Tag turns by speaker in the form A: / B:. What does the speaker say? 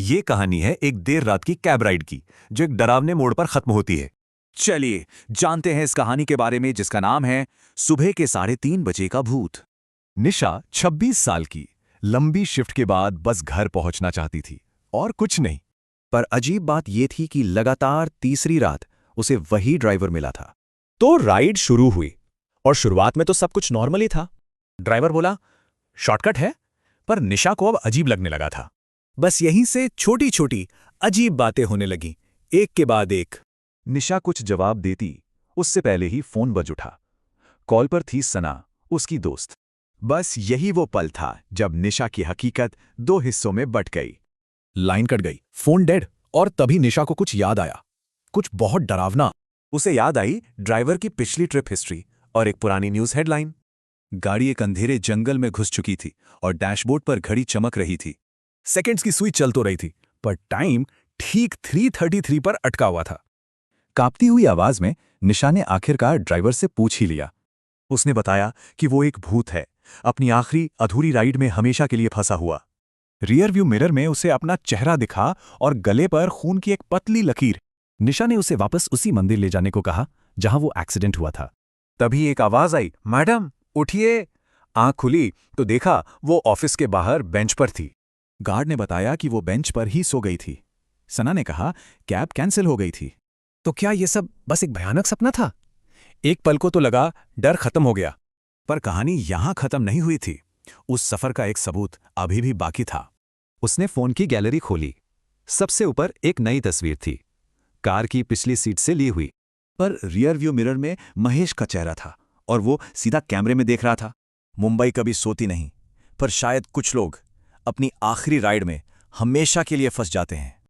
A: ये कहानी है एक देर रात की कैब राइड की, जो एक डरावने मोड़ पर खत्म होती है।
B: चलिए जानते हैं इस कहानी के बारे में, जिसका नाम है सुबह के 3:30 का भूत।
A: निशा 26 साल की, लंबी शिफ्ट के बाद बस घर पहुंचना चाहती थी और कुछ नहीं।
B: पर अजीब बात यह थी कि लगातार तीसरी रात उसे वही ड्राइवर मिला था।
C: तो राइड शुरू हुई और शुरुआत में तो सब कुछ नॉर्मल ही था। ड्राइवर बोला शॉर्टकट है, पर निशा को अब अजीब लगने लगा था।
B: बस यहीं से छोटी छोटी अजीब बातें होने लगीं, एक के बाद एक।
A: निशा कुछ जवाब देती उससे पहले ही फोन बज उठा। कॉल पर थी सना, उसकी दोस्त। बस यही वो पल था जब निशा की हकीकत दो हिस्सों में बंट गई।
C: लाइन कट गई, फोन डेड, और तभी निशा को कुछ याद आया, कुछ बहुत डरावना।
A: उसे याद आई ड्राइवर की पिछली ट्रिप हिस्ट्री और एक पुरानी न्यूज़ हेडलाइन। गाड़ी एक अंधेरे जंगल में घुस चुकी थी और डैशबोर्ड पर घड़ी चमक रही थी।
C: सेकंड्स की सुई चल तो रही थी, पर टाइम ठीक 3:33 पर अटका हुआ था।
A: कांपती हुई आवाज में निशा ने आखिरकार ड्राइवर से पूछ ही लिया। उसने बताया कि वो एक भूत है, अपनी आखिरी अधूरी राइड में हमेशा के लिए फंसा हुआ। रियर व्यू मिरर में उसे अपना चेहरा दिखा और गले पर खून की एक पतली लकीर।
C: निशा ने उसे वापस उसी मंदिर ले जाने को कहा जहां वो एक्सीडेंट हुआ था।
A: तभी एक आवाज आई, मैडम उठिए। आंख खुली तो देखा वो ऑफिस के बाहर बेंच पर थी। गार्ड ने बताया कि वो बेंच पर ही सो गई थी। सना ने कहा कैब कैंसिल हो गई थी।
C: तो क्या ये सब बस एक भयानक सपना था? एक पल को तो लगा डर खत्म हो गया,
A: पर कहानी यहां खत्म नहीं हुई थी। उस सफर का एक सबूत अभी भी बाकी था। उसने फोन की गैलरी खोली। सबसे ऊपर एक नई तस्वीर थी, कार की पिछली सीट से ली हुई। पर रियर व्यू मिरर में महेश का चेहरा था और वो सीधा कैमरे में देख रहा था। मुंबई कभी सोती नहीं, पर शायद कुछ लोग अपनी आखिरी राइड में हमेशा के लिए फंस जाते हैं।